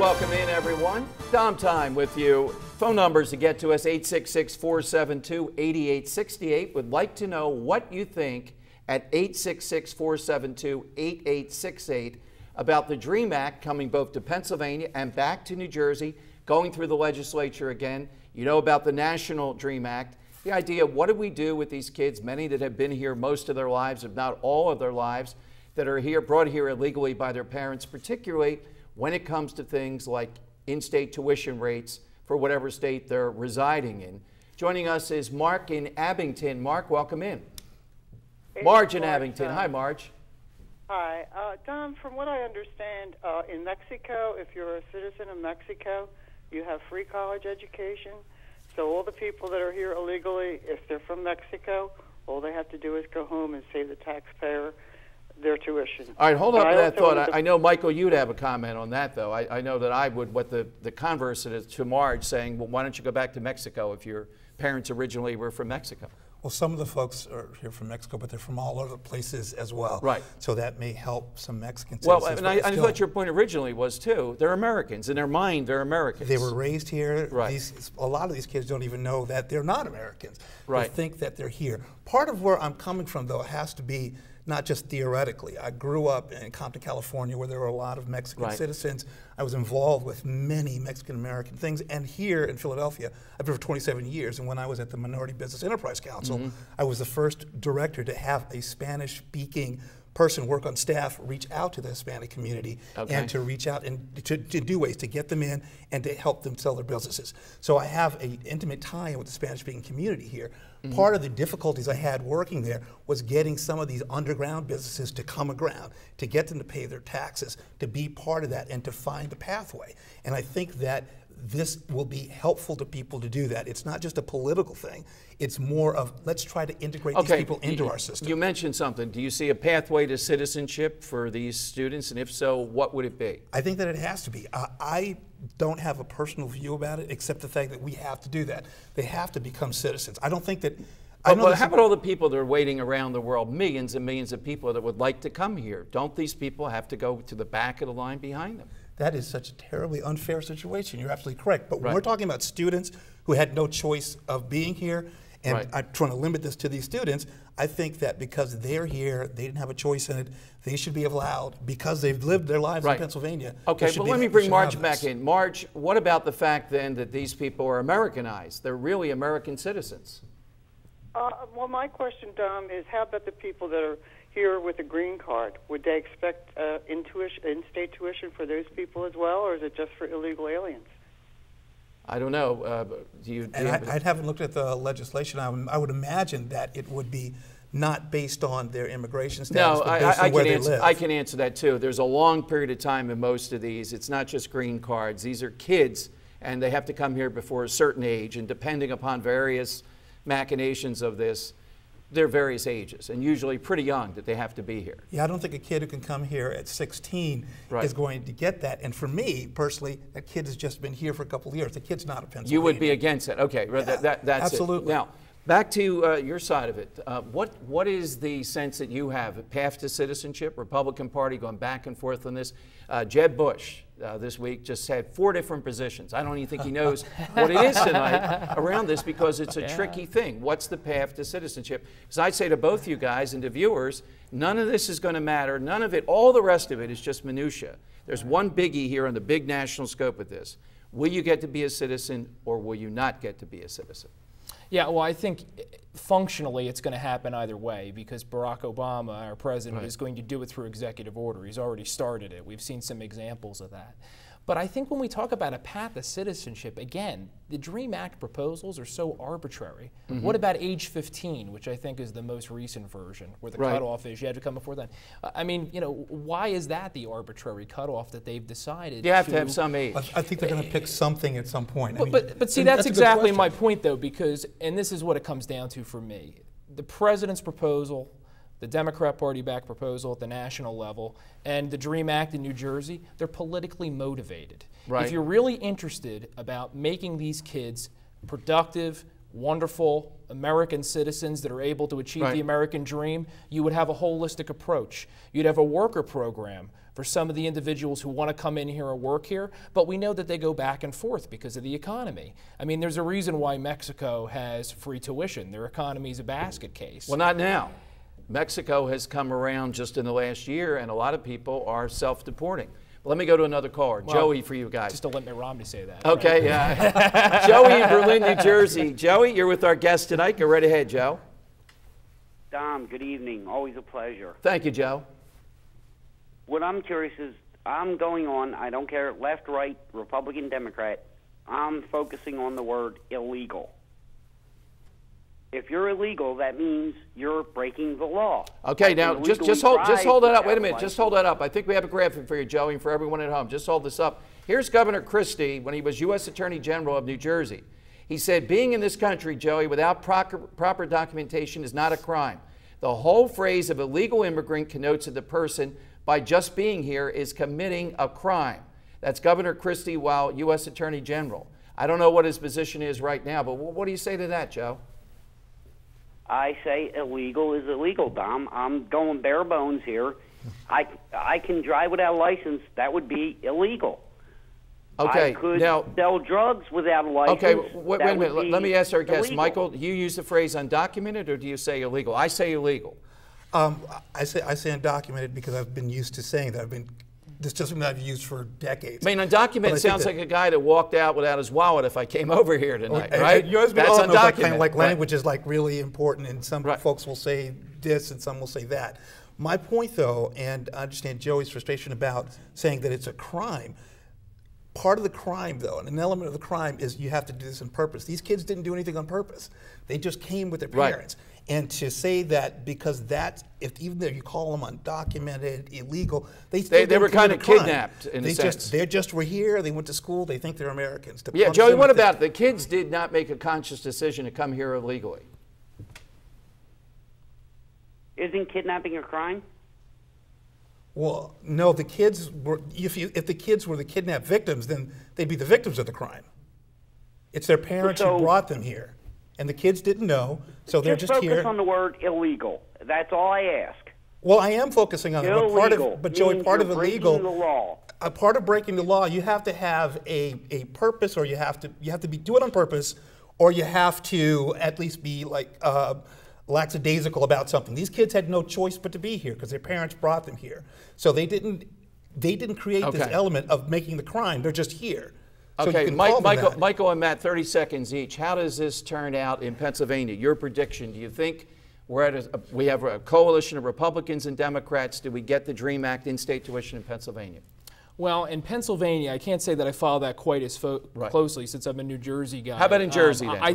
welcome in, everyone. Dom time with you. Phone numbers to get to us, 866-472-8868. Would like to know what you think at 866-472-8868 about the DREAM Act coming both to Pennsylvania and back to New Jersey, going through the legislature again. You know about the National DREAM Act. The idea, what do we do with these kids, many that have been here most of their lives, if not all of their lives, that are here, brought here illegally by their parents, particularly when it comes to things like in-state tuition rates for whatever state they're residing in. Joining us is Mark in Abington. Mark, welcome in. Hey, Marge in Abington. Hi, Marge. Hi. Don, from what I understand, in Mexico, if you're a citizen of Mexico, you have free college education. So all the people that are here illegally, if they're from Mexico, all they have to do is go home and save the taxpayer their tuition. All right, hold on to that thought. I know, Michael, you'd have a comment on that, though. I know that I would, what the converse is to Marge, saying, well, why don't you go back to Mexico if your parents originally were from Mexico? Well, some of the folks are here from Mexico, but they're from all other places as well. Right. So that may help some Mexicans. Well, and I thought your point originally was, too, they're Americans. In their mind, they're Americans. They were raised here. Right. A lot of these kids don't even know that they're not Americans. Right. They think that they're here. Part of where I'm coming from, though, has to be not just theoretically. I grew up in Compton, California, where there were a lot of Mexican citizens. I was involved with many Mexican-American things. And here in Philadelphia, I've been for 27 years. And when I was at the Minority Business Enterprise Council, I was the first director to have a Spanish-speaking person work on staff, reach out to the Hispanic community, and to reach out and to do ways to get them in and to help them sell their businesses. So I have an intimate tie with the Spanish-speaking community here. Part of the difficulties I had working there was getting some of these underground businesses to come around, to get them to pay their taxes, to be part of that, and to find a pathway. And I think that this will be helpful to people to do that. It's not just a political thing. It's more of, let's try to integrate these people into our system. You mentioned something. Do you see a pathway to citizenship for these students? And if so, what would it be? I think that it has to be. I don't have a personal view about it, except the fact that we have to do that. They have to become citizens. I don't think that... But how about all the people that are waiting around the world, millions and millions of people that would like to come here? Don't these people have to go to the back of the line behind them? That is such a terribly unfair situation. You're absolutely correct. But when we're talking about students who had no choice of being here, and I'm trying to limit this to these students, I think that because they're here, they didn't have a choice in it, they should be allowed, because they've lived their lives in Pennsylvania. Okay, but let me bring Marge back in. Marge, what about the fact then that these people are Americanized? They're really American citizens. Well, my question, Dom, is how about the people that are here with a green card? Would they expect in-state tuition for those people as well, or is it just for illegal aliens? I don't know. I haven't looked at the legislation. I would imagine that it would be not based on their immigration status, but based on where they live. I can answer that too. There's a long period of time in most of these. It's not just green cards. These are kids, and they have to come here before a certain age, and depending upon various machinations of this, they're various ages, and usually pretty young that they have to be here. Yeah, I don't think a kid who can come here at 16 is going to get that. And for me, personally, that kid has just been here for a couple of years. The kid's not a Pennsylvania. You would be against it. Okay, that's absolutely. It. Now, back to your side of it. What is the sense that you have? A path to citizenship, Republican Party going back and forth on this? Jeb Bush this week just had 4 different positions. I don't even think he knows what it is tonight around this, because it's a tricky thing. What's the path to citizenship? Because I'd say to both you guys and to viewers, none of this is going to matter. None of it, all the rest of it is just minutia. There's one biggie here on the big national scope of this. Will you get to be a citizen, or will you not get to be a citizen? Yeah, well, I think functionally it's going to happen either way, because Barack Obama, our president, is going to do it through executive order. He's already started it. We've seen some examples of that. But I think when we talk about a path to citizenship, again, the DREAM Act proposals are so arbitrary. What about age 15, which I think is the most recent version, where the cutoff is you have to come before then? I mean, you know, why is that the arbitrary cutoff that they've decided? You have to have some age. I think they're going to pick something at some point. But see, that's exactly my point, though, because, and this is what it comes down to for me, the president's proposal, the Democrat Party-backed proposal at the national level, and the DREAM Act in New Jersey, they're politically motivated. If you're really interested about making these kids productive, wonderful American citizens that are able to achieve the American dream, you would have a holistic approach. You'd have a worker program for some of the individuals who want to come in here and work here, but we know that they go back and forth because of the economy. I mean, there's a reason why Mexico has free tuition. Their economy is a basket case. Well, not now. Mexico has come around just in the last year, and a lot of people are self-deporting. Let me go to another caller. Well, Joey, for you guys. Just to let Mitt Romney say that. Okay, right? yeah. Joey in Berlin, New Jersey. Joey, you're with our guest tonight. Go right ahead, Joe. Dom, good evening. Always a pleasure. Thank you, Joe. What I'm curious is, I'm going on, I don't care, left, right, Republican, Democrat, I'm focusing on the word illegal. If you're illegal, that means you're breaking the law. Okay, now just hold that up. Wait a minute. Just hold that up. I think we have a graphic for you, Joey, and for everyone at home. Just hold this up. Here's Governor Christie when he was U.S. Attorney General of New Jersey. He said, being in this country, Joey, without proper documentation is not a crime. The whole phrase of illegal immigrant connotes that the person, by just being here, is committing a crime. That's Governor Christie while U.S. Attorney General. I don't know what his position is right now, but what do you say to that, Joe? I say illegal is illegal, Dom. I'm going bare bones here. I can drive without a license. That would be illegal. Okay, I could now sell drugs without a license. Okay, wait a minute. Let me ask our guest, illegal. Michael. Do you use the phrase undocumented, or do you say illegal? I say illegal. I say undocumented because I've been used to saying that. This is something that I've used for decades. I mean, undocumented sounds like a guy that walked out without his wallet if I came over here tonight, right? That's undocumented. Kind of like language is like really important, and some folks will say this and some will say that. My point, though, and I understand Joey's frustration about saying that it's a crime. Part of the crime, though, and an element of the crime is you have to do this on purpose. These kids didn't do anything on purpose. They just came with their parents. Right. And to say that because that's, even though you call them undocumented, illegal, they were kind of kidnapped in a sense. They just were here, they went to school, they think they're Americans. Yeah, Joey, what about it? The kids did not make a conscious decision to come here illegally. Isn't kidnapping a crime? Well, no, the kids were, if the kids were the kidnapped victims, then they'd be the victims of the crime. It's their parents who brought them here. And the kids didn't know, so they're just here. Focus on the word illegal. That's all I ask. Well, I am focusing on it. But Joey, part of illegal, the law. A part of breaking the law, you have to have a purpose, or you have to do it on purpose, or you have to at least be like lackadaisical about something. These kids had no choice but to be here because their parents brought them here. So they didn't create this element of making the crime. They're just here. So okay, Michael and Matt, 30 seconds each. How does this turn out in Pennsylvania? Your prediction, do you think we have a coalition of Republicans and Democrats? Do we get the DREAM Act in-state tuition in Pennsylvania? Well, in Pennsylvania, I can't say that I follow that quite as closely since I'm a New Jersey guy. How about in Jersey then? I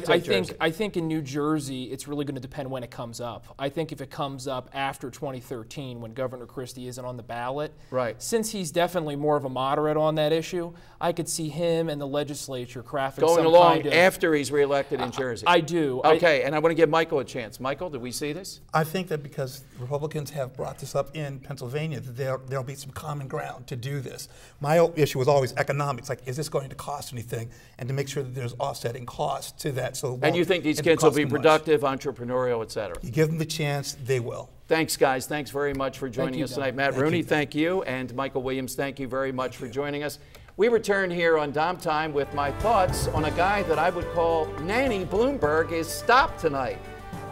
think in New Jersey, it's really going to depend when it comes up. I think if it comes up after 2013, when Governor Christie isn't on the ballot, since he's definitely more of a moderate on that issue, I could see him and the legislature crafting going along after he's reelected in Jersey. I do. Okay, and I want to give Michael a chance. Michael, do we see this? I think that because Republicans have brought this up in Pennsylvania, that there'll be some common ground to do this. My issue was always economics, like, is this going to cost anything? And to make sure that there's offsetting costs to that. And you think these kids will be productive, entrepreneurial, et cetera? You give them the chance, they will. Thanks, guys. Thanks very much for joining us tonight. Matt Rooney, thank you. And Michael Williams, thank you very much for joining us. We return here on Dom Time with my thoughts on a guy that I would call Nanny Bloomberg is stopped tonight.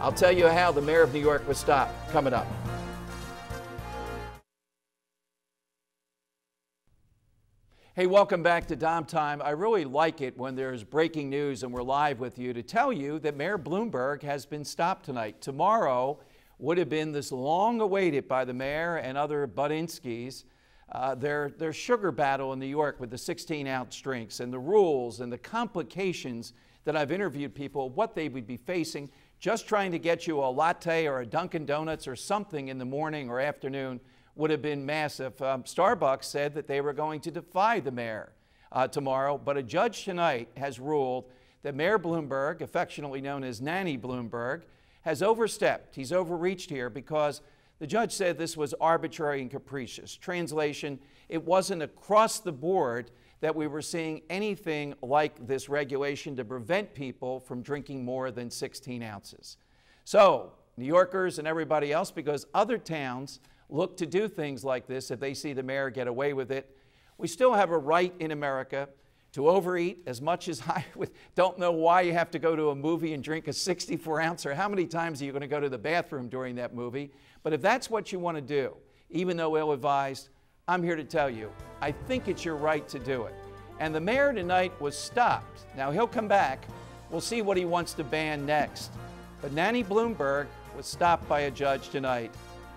I'll tell you how the mayor of New York was stopped coming up. Hey, welcome back to Dom Time. I really like it when there's breaking news and we're live with you to tell you that Mayor Bloomberg has been stopped tonight. Tomorrow would have been this long awaited by the mayor and other Budinskis, their sugar battle in New York with the 16-ounce drinks and the rules and the complications that I've interviewed people, what they would be facing, just trying to get you a latte or a Dunkin' Donuts or something in the morning or afternoon would have been massive. Starbucks said that they were going to defy the mayor tomorrow, but a judge tonight has ruled that Mayor Bloomberg, affectionately known as Nanny Bloomberg, has overstepped. He's overreached here because the judge said this was arbitrary and capricious. Translation, it wasn't across the board that we were seeing anything like this regulation to prevent people from drinking more than 16 ounces. So, New Yorkers and everybody else, because other towns look to do things like this if they see the mayor get away with it, we still have a right in America to overeat. As much as I don't know why you have to go to a movie and drink a 64-ounce, or how many times are you going to go to the bathroom during that movie. But if that's what you want to do, even though ill-advised, I'm here to tell you, I think it's your right to do it. And the mayor tonight was stopped. Now he'll come back. We'll see what he wants to ban next. But Nanny Bloomberg was stopped by a judge tonight.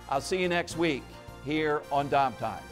I'll see you next week here on Dom Time.